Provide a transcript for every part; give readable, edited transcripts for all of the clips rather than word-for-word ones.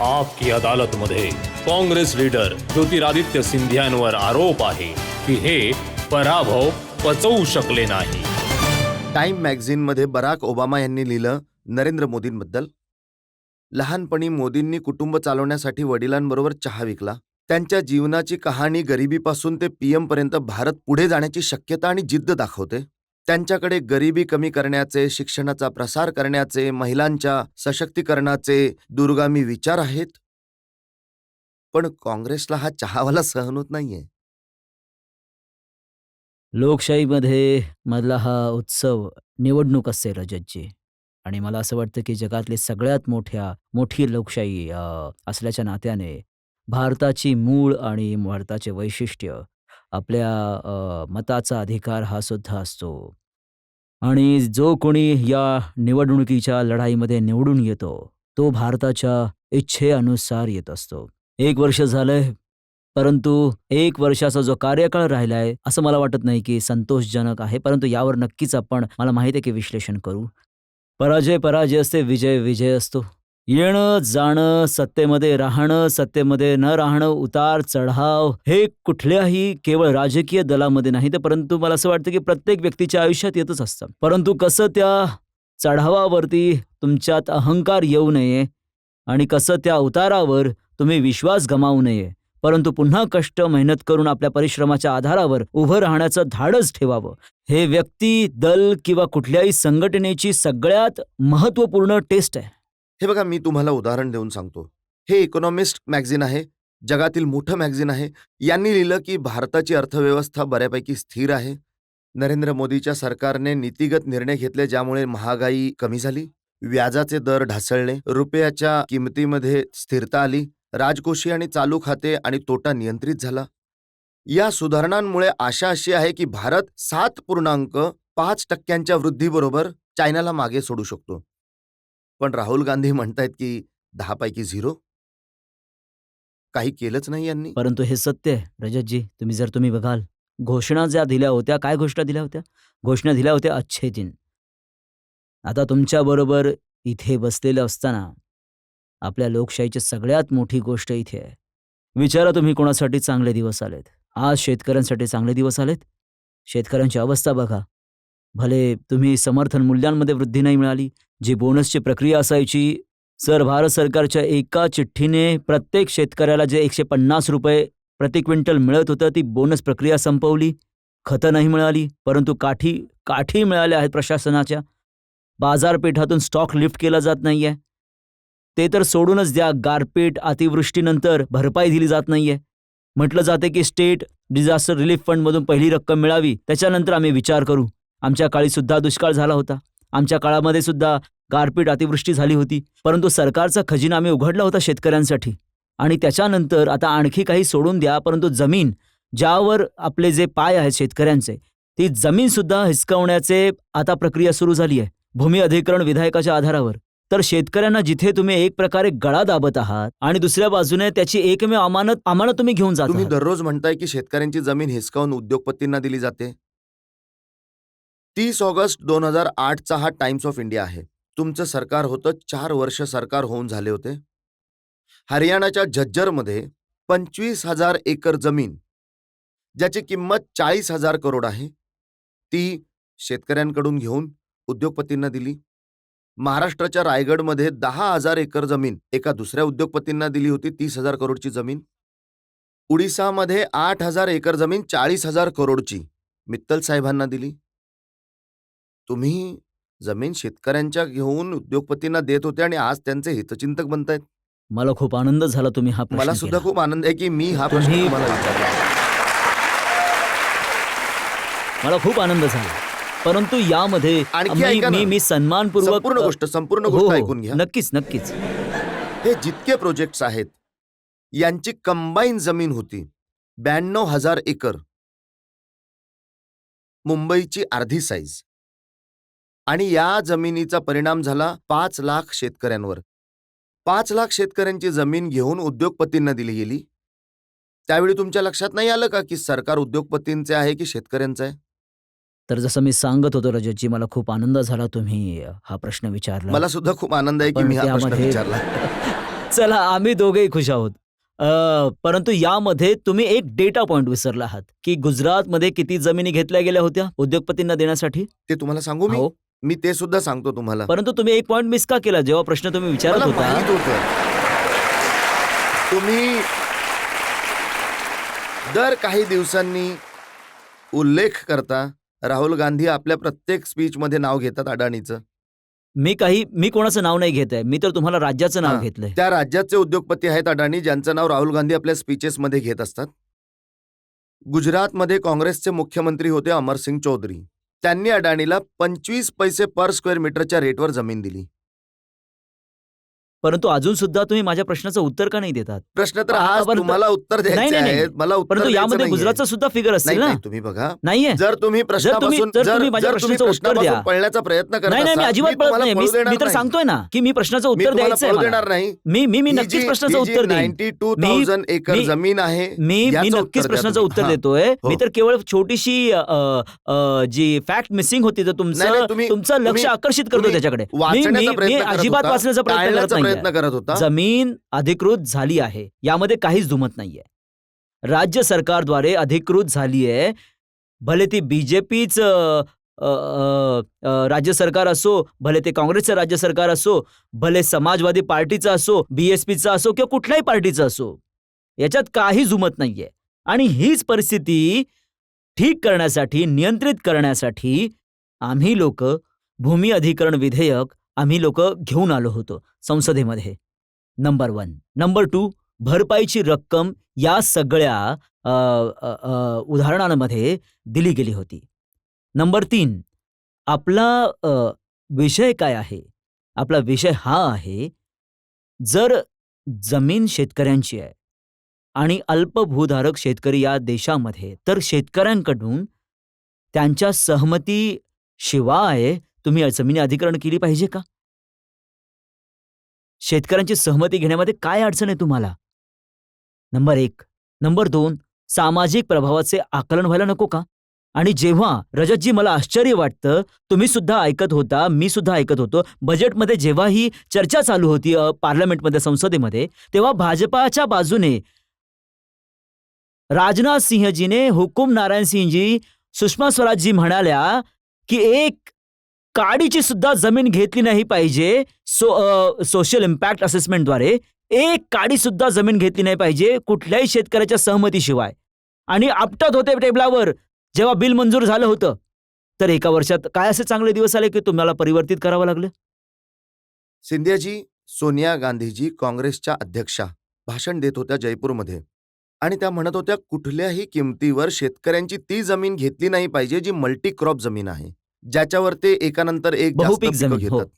आप की अदालत मध्ये काँग्रेस लीडर ज्योतिरादित्य सिंधियांवर आरोप आहे की हे पराभव पचवू शकले नाही. टाइम मॅगझिनमध्ये बराक ओबामा यांनी लिहिलं नरेंद्र मोदींबद्दल. लहानपणी मोदींनी कुटुंब चालवण्यासाठी वडिलांबरोबर चहा विकला. त्यांच्या जीवनाची कहाणी गरिबीपासून ते पीएम पर्यंत भारत पुढे जाण्याची शक्यता आणि जिद्द दाखवते. त्यांच्याकडे गरिबी कमी करण्याचे, शिक्षणाचा प्रसार करण्याचे, महिलांच्या सशक्तीकरणाचे दूरगामी विचार आहेत. पण काँग्रेसला हा चहावाला सहन होत नाहीये. लोकशाहीमध्ये मधला हा उत्सव निवडणूक असते रजतजी. आणि मला असं वाटतं की जगातली सगळ्यात मोठी लोकशाही असल्याच्या नात्याने भारताची मूळ आणि भारताचे वैशिष्ट्य आपल्या मताचा अधिकार हा सुद्धा असतो. आणि जो कोणी या निवडणुकीच्या लढाईमध्ये निवडून येतो तो भारताच्या इच्छेनुसार येत असतो. 1 वर्ष झालंय, परंतु 1 वर्षाचा जो कार्यकाळ राहिलाय असं मला वाटत नाही की संतोषजनक आहे. परंतु यावर नक्कीच आपण, मला माहिती आहे की विश्लेषण करू. पराजय असते, विजय असतो. येणं जाणं, सत्तेमध्ये राहणं, सत्तेमध्ये न राहणं, उतार चढाव हे कुठल्याही केवळ राजकीय दलामध्ये नाही, तर परंतु मला असं वाटतं की प्रत्येक व्यक्तीच्या आयुष्यात येतच असतं. परंतु कसं त्या चढावावरती तुमच्यात अहंकार येऊ नये आणि कसं त्या उतारावर तुम्ही विश्वास गमावू नये, परंतु पुन्हा कष्ट मेहनत करून आपल्या परिश्रमाच्या आधारावर उभं राहण्याचं धाडस ठेवावं, हे व्यक्ती, दल किंवा कुठल्याही संघटनेची सगळ्यात महत्त्वपूर्ण टेस्ट आहे. हे बघा, मी तुम्हाला उदाहरण देऊन सांगतो. हे इकॉनॉमिस्ट मॅगझिन आहे, जगातील मोठं मॅगझिन आहे. यांनी लिहिलं की भारताची अर्थव्यवस्था बऱ्यापैकी स्थिर आहे. नरेंद्र मोदीच्या सरकारने नीतिगत निर्णय घेतले ज्यामुळे महागाई कमी झाली, व्याजाचे दर ढासळले, रुपयाच्या किमतीमध्ये स्थिरता आली, राजकोषीय आणि चालू खाते आणि तोटा नियंत्रित झाला. या सुधारणांमुळे आशा अशी आहे की भारत 7.5% वृद्धीबरोबर चायनाला मागे सोडू शकतो. पण राहुल गांधी म्हणतायत की 10 पैकी 0. काही केलंच नाही यांनी. परंतु हे सत्य आहे रजतजी. तुम्ही बघाल, घोषणा ज्या दिल्या होत्या, काय घोषणा दिल्या होत्या? घोषणा दिल्या होत्या अच्छे दिन. आता तुमच्याबरोबर इथे बसलेलं असताना आपल्या लोकशाहीची सगळ्यात मोठी गोष्ट इथे आहे. विचारा तुम्ही कोणासाठी चांगले दिवस आलेत? आज शेतकऱ्यांसाठी चांगले दिवस आलेत. शेतकऱ्यांची अवस्था बघा. भले तुम्ही समर्थन मूल्यांमध्ये वृद्धी नाही मिळाली, जी बोनसची प्रक्रिया असायची, सर भारत सरकारच्या एका चिठ्ठीने प्रत्येक शेतकऱ्याला जे 150 रुपये प्रति क्विंटल मिळत होतं ती बोनस प्रक्रिया संपवली. खतं नाही मिळाली, परंतु काठी मिळाल्या आहेत प्रशासनाच्या. बाजारपेठातून स्टॉक लिफ्ट केला जात नाहीये. ते तर सोडूनच द्या, गारपीट अतिवृष्टीनंतर भरपाई दिली जात नाहीये. म्हटलं जाते की स्टेट डिझास्टर रिलीफ फंडमधून पहिली रक्कम मिळावी, त्याच्यानंतर आम्ही विचार करू. आमच्या काळी सुद्धा दुष्काळ झाला होता, आमच्या काळामध्ये सुद्धा गारपीट अतिवृष्टी झाली होती, परंतु सरकारचा खजिना आम्ही उघडला होता शेतकऱ्यांसाठी. आणि त्याच्यानंतर आता आणखी काही सोडून द्या, परंतु जमीन ज्यावर आपले जे पाय आहेत शेतकऱ्यांचे, ती जमीन सुद्धा हिसकावण्याचे आता प्रक्रिया सुरू झाली आहे, भूमी अधिग्रहण विधेयकाच्या आधारावर. तर शेतकऱ्यांना जिथे तुम्ही एक प्रकारे गळा दाबत आहात आणि दुसऱ्या बाजूने त्याची एकमेव अमानत तुम्ही घेऊन जात तुम्ही आहात. दररोज म्हणताय की शेतकऱ्यांची जमीन हिसकावून उद्योगपतींना दिली जाते. 30 ऑगस्ट 2008चा हा टाइम्स ऑफ इंडिया आहे. तुमचं सरकार होतं, 4 वर्ष सरकार होऊन झाले होते. हरियाणाच्या झज्जरमध्ये 25,000 एकर जमीन ज्याची किंमत 40,000 करोड आहे, ती शेतकऱ्यांकडून घेऊन उद्योगपतींना दिली. महाराष्ट्राच्या रायगडमध्ये 10,000 एकर जमीन एका दुसऱ्या उद्योगपतींना दिली होती, 30,000 करोडची जमीन. उडीसामध्ये 8,000 एकर जमीन 40,000 करोडची मित्तल साहेबांना दिली. तुम्ही जमीन शेतकऱ्यांच्या घेऊन उद्योगपतींना देत होते आणि आज त्यांचे हितचिंतक बनतायत. मला खूप आनंद झाला तुम्ही हा प्रश्न मला सुद्धा केला. खूप आनंद आहे की मी हा प्रश्न तुम्हाला विचारला. मला खूप आनंद झाला. परंतु यामध्ये आणखी ऐका ना. मी सन्मानपूर्वक संपूर्ण हो, गोष्ट हो, ऐकून घ्या. नक्कीच. हे जितके प्रोजेक्ट्स आहेत यांची कंबाईन जमीन होती 92,000 एकर, मुंबईची अर्धी साईज. आणि या जमिनीचा परिणाम झाला 5 लाख शेतकऱ्यांवर. 5 लाख शेतकऱ्यांची जमीन घेऊन उद्योगपतींना दिली गेली. त्यावेळी तुमच्या लक्षात नाही आलं का की सरकार उद्योगपतींचे आहे की शेतकऱ्यांचं आहे? तर जसं मी सांगत होतो रजतजी, मला खूप आनंद झाला तुम्ही हा प्रश्न विचारला. मला सुद्धा खूप आनंद आहे की पण मी हा प्रश्न त्यामध्ये विचारला. चला आम्ही दोघेही खुश आहोत. परंतु यामध्ये तुम्ही एक डेटा पॉइंट विसरला आहात की गुजरातमध्ये किती जमिनी घेतल्या गेल्या होत्या उद्योगपतींना देण्यासाठी. ते तुम्हाला सांगू मी हो. मी ते सुद्धा सांगतो तुम्हाला. परंतु तुम्ही एक पॉइंट मिस का केला जेव्हा प्रश्न तुम्ही विचारत मला होता. माहित होतं. तुम्ही दर काही दिवसांनी उल्लेख करता. राहुल गांधी आपल्या प्रत्येक स्पीच मध्ये नाव घेतात अडाणीचं. मी कोणाचं नाव नाही घेत आहे. मी तर तुम्हाला राज्याचं नाव हां. घेतलंय. त्या राज्याचे उद्योगपती आहेत अडाणी, ज्यांचं नाव राहुल गांधी आपल्या स्पीचेस मध्ये घेत असतात. गुजरातमध्ये काँग्रेसचे मुख्यमंत्री होते अमरसिंग चौधरी. त्यांनी अडाणीला 25 पैसे पर स्क्वेअर मीटरच्या रेटवर जमीन दिली. परंतु अजून सुद्धा तुम्ही माझ्या प्रश्नाचं उत्तर का नाही देतात. प्रश्न तर आ- आज परंतु- तुम्हाला उत्तर नाही, द्यायचे नाही, नाही. आहेत. मला उत्तर परंतु द्यायचं यामध्ये नाहीये. गुजरातचा सुद्धा फिगर नाही असेल ना. नाही, तुम्ही बघा. नाहीये. जर तुम्ही प्रश्नापासून जर तुम्ही माझ्या प्रश्नाचं उत्तर द्या. पळण्याचा प्रयत्न करत नाही नाही मी असाल, अजिबात मी पळत तुम्हाला नाही. पळू देणार मी तर नाही. सांगतोय ना की मी प्रश्नाचं मी उत्तर तुम्हाला द्यायचंय पळू मला. देणार नाही. मी नक्कीच प्रश्नाचं उत्तर देईन. 92,000 एकर मी- जमीन आहे. मी याचं नक्कीच उत्तर द्या प्रश्नाचं तुम्ही. उत्तर हां. देतोय. हो. मी तर केवळ छोटीशी जी फॅक्ट मिसिंग होती तर नाही, नाही, तुमचं लक्ष तुम्ही- आकर्षित करतो तुम्ही त्याच्याकडे. वाचण्याचा प्रयत्न करत अजिबात होता, वाचण्याचा प्रयत्न करत टाळण्याचा नाहीये. प्रयत्न करत होता. जमीन अधिकृत झाली आहे यामध्ये काहीच दुमत नाहीये. राज्य सरकारद्वारे अधिकृत झाली आहे. भले ती बीजेपीच राज्य सरकार असो, भले ते काँग्रेसचं राज्य सरकार असो, भले समाजवादी पार्टीचं असो, बीएसपीचं असो किंवा कुठल्याही पार्टीचं असो, याच्यात काही जुमत नाहीये. आणि हीच परिस्थिती ठीक करण्यासाठी, नियंत्रित करण्यासाठी आम्ही लोक भूमी अधिकरण विधेयक आम्ही लोक घेऊन आलो होतो संसदेमध्ये. नंबर 1. नंबर 2, भरपाईची रक्कम या सगळ्या उदाहरणांमध्ये दिली गेली होती. नंबर 3, आपला विषय काय आहे. आपला विषय हा आहे, जर जमीन शेतकऱ्यांची आहे आणि अल्पभूधारक शेतकरी या देशामध्ये, तर शेतकऱ्यांकडून त्यांच्या सहमतीशिवाय तुम्ही जमिनी अधिग्रहण केली पाहिजे का. शेतकऱ्यांची सहमती घेण्यामध्ये काय अडचण आहे तुम्हाला. नंबर 1. नंबर 2, सामाजिक प्रभावाचे आकलन व्हायला नको का. आणि जेव्हा रजतजी मला आश्चर्य वाटतं, तुम्ही सुद्धा ऐकत होता, मी सुद्धा ऐकत होतो, बजेटमध्ये जेव्हा ही चर्चा चालू होती पार्लमेंटमध्ये, संसदेमध्ये, तेव्हा भाजपाच्या बाजूने राजनाथ सिंहजीने, हुकुम नारायण सिंहजी, सुषमा स्वराजजी म्हणाल्या की एक काडीची सुद्धा जमीन घेतली नाही पाहिजे सोशल इम्पॅक्ट असेसमेंटद्वारे. एक काडी सुद्धा जमीन घेतली नाही पाहिजे कुठल्याही शेतकऱ्याच्या सहमतीशिवाय. आणि आपटत होते टेबलावर जेव्हा बिल मंजूर झालं होतं. तर एका वर्षात काय असे चांगले दिवस आले की तुम्हाला परिवर्तित करावं लागलं. सिंधियाजी, सोनिया गांधीजी काँग्रेसच्या अध्यक्षा भाषण देत होत्या जयपूरमध्ये, आणि त्या म्हणत होत्या कुठल्याही किमतीवर शेतकऱ्यांची ती जमीन घेतली नाही पाहिजे जी मल्टी क्रॉप जमीन आहे, ज्याच्यावर ते एकानंतर एक जास्त बहुपीक पिकं जमीन, हो. घेतात.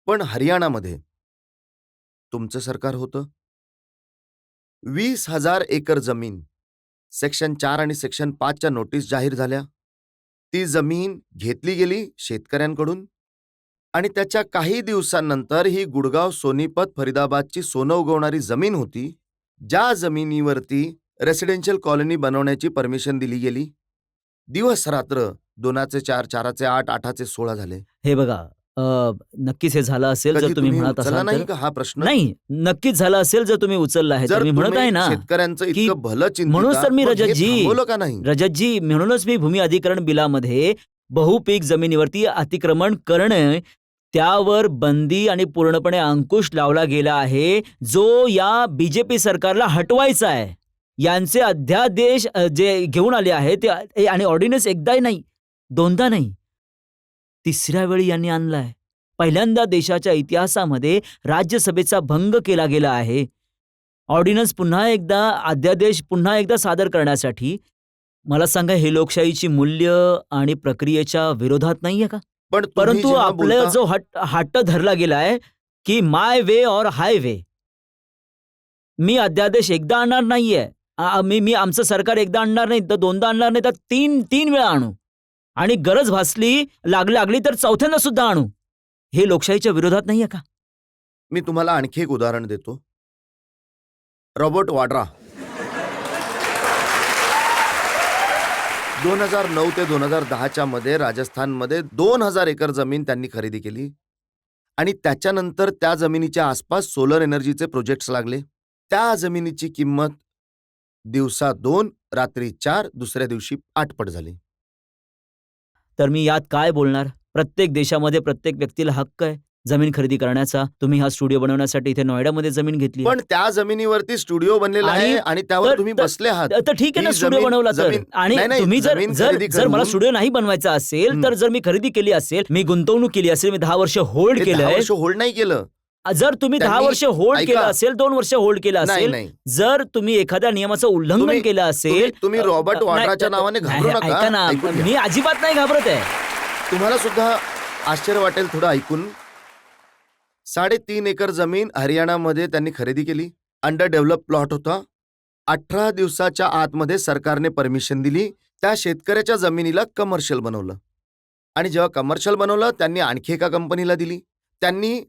पण हरियाणामध्ये तुमचं सरकार होतं. 20,000 एकर जमीन सेक्शन 4 आणि सेक्शन 5च्या नोटीस जाहीर झाल्या. ती जमीन घेतली गेली शेतकऱ्यांकडून, आणि त्याच्या काही दिवसांनंतर ही गुडगाव, सोनीपत, फरीदाबादची सोनं उगवणारी जमीन होती, ज्या जमिनीवरती रेसिडेन्शियल कॉलनी बनवण्याची परमिशन दिली गेली. दिवस रात्र 2चे 4, 4चे 8, 8चे 16 झाले. हे बघा, नक्कीच हे झालं असेल कधी जर तुम्ही म्हणत उचलला असाल नाही तर. का हा प्रश्न? नाही, नक्कीच झालं असेल जर तुम्ही उचलला आहे. तर जर मी म्हणत तुम्ही आहे ना शेतकऱ्यांचं की इतकं भलं चिंतिता, म्हणूनच तर मी मग हे रजतजी थांबवलं का नाही? रजतजी म्हणूनच मी भूमी अधिकरण बिलामध्ये बहुपीक जमिनीवरती अतिक्रमण करणे त्यावर बंदी आणि पूर्णपणे अंकुश लावला गेला आहे, जो या बीजेपी सरकारला हटवायचा आहे. यांचे अध्यादेश जे घेऊन आले आहेत ते, आणि ऑर्डिनन्स एकदाही नाही, दोनदा नाही, तिसऱ्या वेळी यांनी आणलाय. पहिल्यांदा देशाच्या इतिहासामध्ये राज्यसभेचा भंग केला गेला आहे. ऑर्डिनन्स पुन्हा एकदा, अध्यादेश पुन्हा एकदा सादर करण्यासाठी. मला सांगा, हे लोकशाहीची मूल्य आणि प्रक्रियेच्या विरोधात नाहीये का. पण तुम्ही परंतु जेव्हा आपला बोलता- जो हट्ट धरला गेलाय की माय वे और हायवे, मी अध्यादेश एकदा आणणार नाहीये. मी आमचं सरकार एकदा आणणार नाही, तर दोनदा आणणार नाही, तर तीन वेळा आणू, आणि गरज भासली, लागली तर चौथ्यांदा सुद्धा आणू. हे लोकशाहीच्या विरोधात नाहीये का. मी तुम्हाला आणखी एक उदाहरण देतो. रॉबर्ट वाड्रा 2009 ते 2010च्या मध्ये राजस्थानमध्ये 2,000 एकर जमीन त्यांनी खरेदी केली, आणि त्याच्यानंतर त्या जमिनीच्या आसपास सोलर एनर्जीचे प्रोजेक्ट्स लागले. त्या जमिनीची किंमत दिवसा 2, रात्री 4, दुसऱ्या दिवशी 8 पट झाली. तर मी यात काय बोलणार? प्रत्येक देशामध्ये प्रत्येक व्यक्तीला हक्क आहे जमीन खरेदी करण्याचा. तुम्ही हा स्टुडिओ बनवण्यासाठी इथे नोएडामध्ये जमीन घेतली आहे. पण त्या जमिनीवरती स्टुडिओ बनलेला आहे आणि त्यावर तुम्ही बसले आहात. तर ठीक आहे ना, ही स्टुडिओ जमीन- बनवला तर. जमीन- आणि नाही, नाही, तुम्ही जमीन खरेदी जर मला करून- स्टुडिओ नाही बनवायचा असेल तर जर मी खरेदी केली असेल, मी गुंतवणूक केली असेल, मी 10 वर्ष होल्ड ते 10 केलंय. वर्ष होल्ड नाही केलं. जर तुम्ही 10 त्यांनी- वर्ष होल्ड ऐका. केलं असेल, 2 वर्ष होल्ड केलं नाही असेल, नाही जर तुम्ही एखाद्या नियमाचं उल्लंघन तुम्ही- केलं असेल, तुम्ही रॉबर्ट नाही, वाड्राच्या नावाने घाबरू नाही, नका. ऐका ना, ऐकून घ्या. मी अजिबात नाही घाबरत आहे. तुम्हाला सुद्धा आश्चर्य वाटेल थोडं ऐकून. 3.5 एकर जमीन हरियाणामध्ये त्यांनी खरेदी केली. अंडर डेव्हलप प्लॉट होता. 18 दिवसाच्या आतमध्ये सरकारने परमिशन दिली. त्या शेतकऱ्याच्या जमिनीला कमर्शियल बनवलं आणि जेव्हा कमर्शियल बनवलं त्यांनी आणखी एका कंपनीला दिली. त्यांनी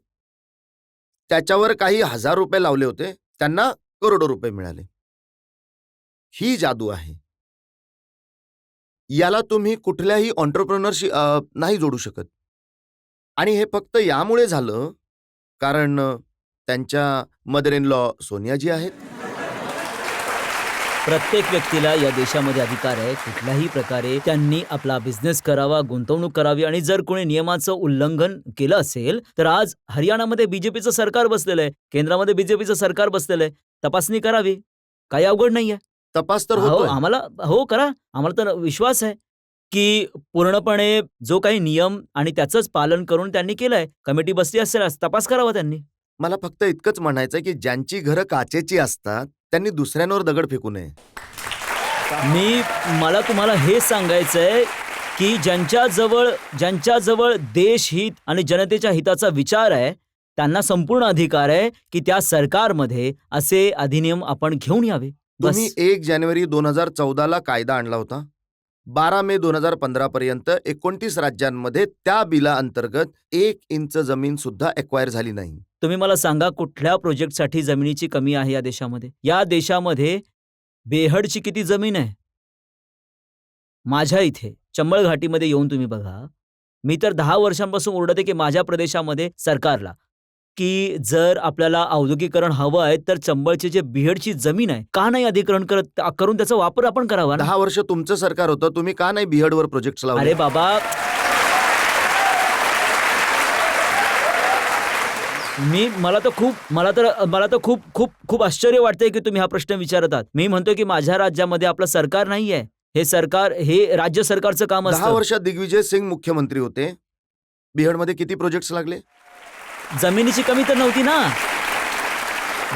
त्याच्यावर काही हजार रुपये लावले होते, त्यांना करोडो रुपये मिळाले. ही जादू आहे. याला तुम्ही कुठल्याही एंटरप्रेन्योरशी नाही जोडू शकत. आणि हे फक्त यामुळे झालं कारण त्यांच्या मदर इन लॉ सोनियाजी आहेत. प्रत्येक व्यक्तीला या देशामध्ये अधिकार आहे. कुठल्याही प्रकारे त्यांनी आपला बिझनेस करावा, गुंतवणूक करावी. आणि जर कोणी नियमाचं उल्लंघन केलं असेल तर आज हरियाणामध्ये बीजेपीचं सरकार बसलेलं आहे, केंद्रामध्ये बीजेपीचं सरकार बसलेलं आहे. तपासणी करावी, काही अवघड नाहीये. तपास तर हो, होतोय. आम्हाला हो करा. आम्हाला तर विश्वास आहे की पूर्णपणे जो काही नियम आणि त्याचंच पालन करून त्यांनी केलंय. कमिटी बसली असेल, आज तपास करावा त्यांनी. मला फक्त इतकंच म्हणायचंय की ज्यांची घरं काचेची असतात त्यांनी दुसऱ्यांवर दगड फेकू नये. मला तुम्हाला हे सांगायचंय की ज्यांच्याजवळ देशहित आणि जनतेच्या हिताचा विचार आहे, त्यांना संपूर्ण अधिकार आहे की त्या सरकारमध्ये असे अधिनियम आपण घेऊन यावे. बस. तुम्ही 1 जानेवारी 2014ला कायदा आणला होता. 12 मे 2015 पर्यंत 29 राज्यांमध्ये त्या बिला अंतर्गत 1 इंच जमीन सुद्धा एक्वायर झाली नाही. तुम्ही मला सांगा, कुठल्या प्रोजेक्टसाठी जमिनीची कमी आहे या देशामध्ये? या देशामध्ये बेहडची किती जमीन आहे? माझ्या इथे चंबळ घाटीमध्ये येऊन तुम्ही बघा. मी तर 10 वर्षांपासून ओरडते की माझ्या प्रदेशामध्ये सरकारला की जर आपल्याला औद्योगिकरण हवं आहे तर चंबळची जे बिहडची जमीन आहे, का नाही अधिग्रहण करून त्याचा वापर आपण करावा ना? 10 वर्ष तुमचं सरकार होतं, तुम्ही का नाही बिहडवर प्रोजेक्ट लावले? अरे बाबा, मला तर खूप आश्चर्य वाटतंय की तुम्ही हा प्रश्न विचारत आहात. मी म्हणतो की माझ्या राज्यामध्ये आपलं सरकार नाहीये. हे राज्य सरकारचं काम 10 असतं. वर्षात दिग्विजय सिंग मुख्यमंत्री होते. बिहडमध्ये किती प्रोजेक्ट्स लागले? जमिनीची कमी तर नव्हती ना,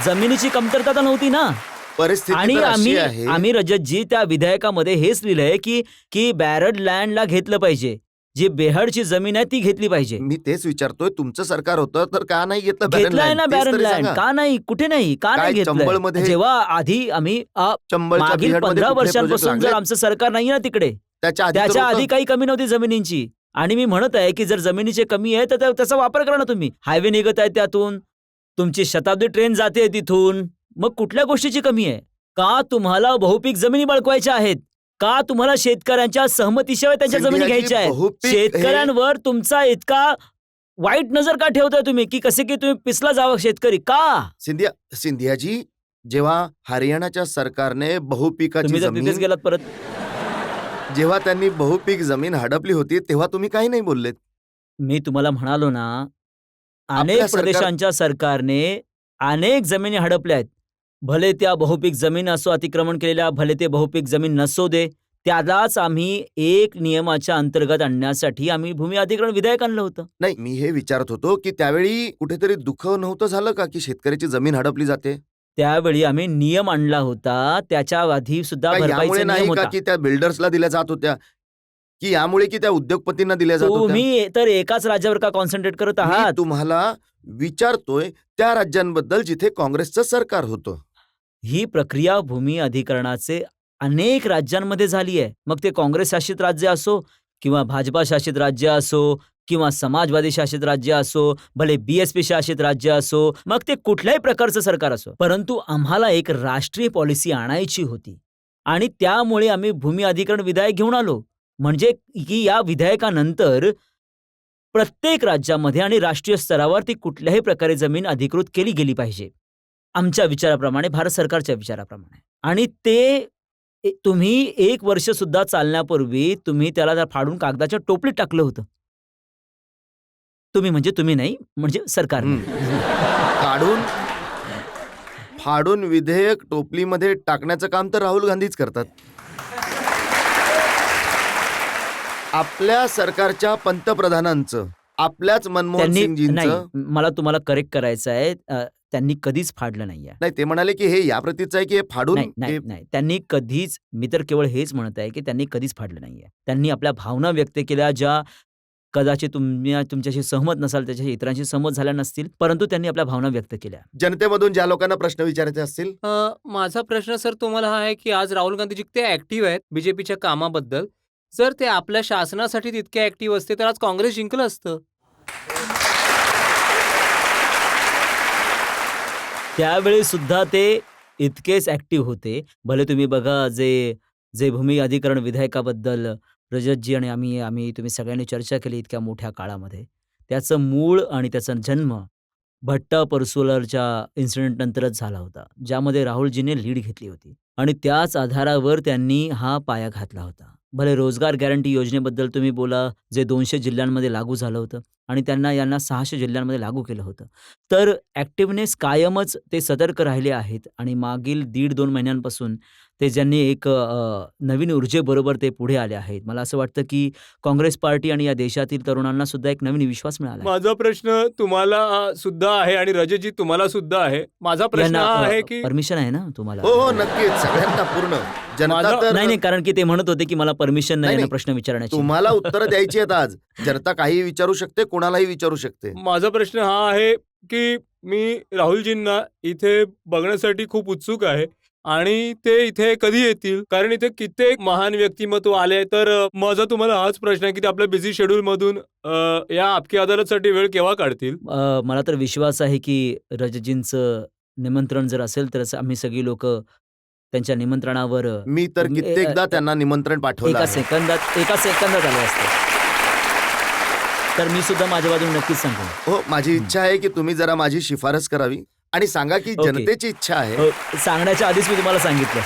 जमिनीची कमतरता तर नव्हती ना. परिस्थिती आणि तर अशी आहे. आम्ही रजतजी त्या विधेयकामध्ये हेच लिहिलंय की बॅरड लँडला घेतलं पाहिजे, जी बेहडची जमीन आहे ती घेतली पाहिजे. मी तेच विचारतोय, तुमचं सरकार होतं तर का नाही घेतलं barren घेतलाय land? ना तेच बॅरन तरी लँड, सांगा. का नाही? कुठे नाही, का काय नाही घेतलंय? चंबळमध्ये- जेव्हा आधी आम्ही चंबळच्या मागील बिहडमध्ये 15 कुठले वर्षांपासून project जर लागले? आमचं सरकार नाही ना तिकडे, त्याच्या आधी तर त्याच्या होतं. आधी काही कमी नव्हती जमिनींची. आणि मी म्हणत आहे की जर जमिनीची कमी आहे तर त्याचा वापर करा ना तुम्ही. हायवे निघत आहे त्यातून, तुमची शताब्दी ट्रेन जाते तिथून, मग कुठल्या गोष्टीची कमी आहे? का तुम्हाला बहुपीक जमिनी बळकवायच्या आहेत? का तुम्हाला शेतकऱ्यांच्या सहमतीशिवाय त्यांच्या जमिनी सिंधियाजी, घ्यायच्या आहेत? बहुपीक शेतकऱ्यांवर तुमचा इतका वाईट नजर का ठेवताय तुम्ही की कसे की तुम्ही पिसला जावा शेतकरी का? सिंधियाजी, जेव्हा हरियाणाच्या सरकारने बहुपिकाची तुम्ही जर तिथेच जमीन गेलात परत. जेव्हा त्यांनी बहुपीक जमीन हडपली होती तेव्हा तुम्ही काही नाही बोललेत. मी तुम्हाला म्हणालो ना, अनेक आपल्या प्रदेशांच्या सरकारने अनेक जमिनी हडपल्या आहेत. भले त्या बहुपीक जमीन असो अतिक्रमण केलेल्या, भले ते बहुपीक जमीन नसो दे, त्यालाच आम्ही एक नियमाच्या अंतर्गत आणण्यासाठी आम्ही भूमी अधिग्रहण विधेयक आणलं होतं. नाही, मी हे विचारत होतो की त्यावेळी कुठेतरी दुःख नव्हतं झालं का की शेतकऱ्याची जमीन हडपली जाते? त्यावेळी आम्ही नियम आणला होता, त्याच्या आधी सुद्धा का यामुळे भरपाईचा नाही नियम का होता. की त्या बिल्डर्सला दिल्या जात होत्या, की यामुळे की त्या उद्योगपतींना दिल्या जात होत्या? तुम्ही तर एकाच राज्यावर का कॉन्सन्ट्रेट करत मी आहात? तुम्हाला विचारतोय त्या राज्यांबद्दल जिथे काँग्रेसचं सरकार होतं. ही प्रक्रिया भूमी अधिकरणाचे अनेक राज्यांमध्ये झाली आहे. मग ते काँग्रेस शासित राज्य असो किंवा भाजपा शासित राज्य असो किंवा समाजवादी शासित राज्य असो, भले BSP शासित राज्य असो, मग ते कुठल्याही प्रकारचं सरकार असो. परंतु आम्हाला एक राष्ट्रीय पॉलिसी आणायची होती आणि त्यामुळे आम्ही भूमी अधिग्रहण विधेयक घेऊन आलो. म्हणजे की या विधेयकानंतर प्रत्येक राज्यामध्ये आणि राष्ट्रीय स्तरावर ती कुठल्याही प्रकारे जमीन अधिकृत केली गेली पाहिजे आमच्या विचाराप्रमाणे, भारत सरकारच्या विचाराप्रमाणे. आणि ते तुम्ही 1 वर्ष सुद्धा चालण्यापूर्वी तुम्ही त्याला फाडून कागदाच्या टोपलीत टाकलं होतं. तुम्ही म्हणजे तुम्ही नाही, म्हणजे सरकारने. काढून फाडून विधेयक टोपलीमध्ये टाकण्याचं काम तर राहुल गांधीच करतात. आपल्या सरकारच्या पंतप्रधानांचं, आपल्याच मनमोहन त्यांनी सिंगजींचं नाही, मला तुम्हाला करेक्ट करायचं आहे. त्यांनी कधीच फाडलं नाहीये. नाही, ते म्हणाले की हे या प्रतीचं आहे की हे फाडून नाही. त्यांनी कधीच, मी तर केवळ हेच म्हणत आहे की त्यांनी कधीच फाडलं नाहीये. त्यांनी आपल्या भावना व्यक्त केल्या, ज्या कदाचित तुमच्याशी सहमत नसाल, त्याच्याशी इतरांशी सहमत झाल्या नसतील, परंतु त्यांनी आपल्या भावना व्यक्त केल्या. जनतेमधून ज्या लोकांना प्रश्न विचारायचे असतील. माझा प्रश्न सर तुम्हाला हा आहे की आज राहुल गांधी जितके ऍक्टिव्ह आहेत बीजेपीच्या कामाबद्दल, जर ते आपल्या शासनासाठी तितके ऍक्टिव्ह असते तर आज काँग्रेस जिंकलं असतं. त्यावेळी सुद्धा ते इतकेच ऍक्टिव्ह होते. भले तुम्ही बघा, जे भूमी अधिग्रहण विधेयकाबद्दल रजतजी आणि आम्ही तुम्ही सगळ्यांनी चर्चा केली इतक्या मोठ्या काळामध्ये, त्याचं मूळ आणि त्याचा जन्म भट्ट परसुलरच्या इन्सिडेंट नंतरच झाला होता, ज्यामध्ये राहुलजीने लीड घेतली होती आणि त्याच आधारावर त्यांनी हा पाया घातला होता. भले रोजगार गॅरंटी योजनेबद्दल तुम्ही बोला, जे 200 जिल्ह्यांमध्ये लागू झालं होतं आणि यांना 600 जिल्ह्यांमध्ये लागू केलं होतं. तर ॲक्टिव्हनेस कायमच ते सतर्क राहिले आहेत आणि मागील 1.5-2 महिन्यांपासून ते ज्यांनी एक नवीन ऊर्जेबरोबर ते पुढे आले आहेत. मला असं वाटतं की काँग्रेस पार्टी आणि या देशातील तरुणांना सुद्धा एक नवीन विश्वास मिळाला आहे. माझा प्रश्न तुम्हाला सुद्धा आहे आणि रजतजी तुम्हाला सुद्धा आहे. माझा प्रश्न हा आहे की परमिशन आहे ना तुम्हाला? हो, नक्कीच, सगळ्यांना पूर्ण. जनता तर नाही, कारण की ते म्हणत होते की मला परमिशन नाही ना प्रश्न विचारण्याची. तुम्हाला उत्तरं द्यायची आहेत आज. जनता काही विचारू शकते, कोणालाही विचारू शकते. माझा प्रश्न हा आहे की मी राहुलजींना इथे बघण्यासाठी खूप उत्सुक आहे आणि ते इथे कधी येतील, कारण इथे कित्येक महान व्यक्तिमत्व आले. तर माझा तुम्हाला हाच प्रश्न आहे की ते आपल्या बिझी शेड्यूल मधून या आपकी अदालतसाठी वेळ केव्हा काढतील? मला तर विश्वास आहे की रजतजींचं निमंत्रण जर असेल तर आम्ही सगळी लोक त्यांच्या निमंत्रणावर मी तर कित्येकदा त्यांना निमंत्रण पाठवलं एका आहे. सेकंदात आले असते. तर मी सुद्धा माझ्या बाजूने नक्कीच सांगेन. हो, माझी इच्छा आहे की तुम्ही जरा माझी शिफारस करावी आणि सांगा की ओके. जनतेची इच्छा आहे. सांगण्याच्या आधीच मी तुम्हाला सांगितलं.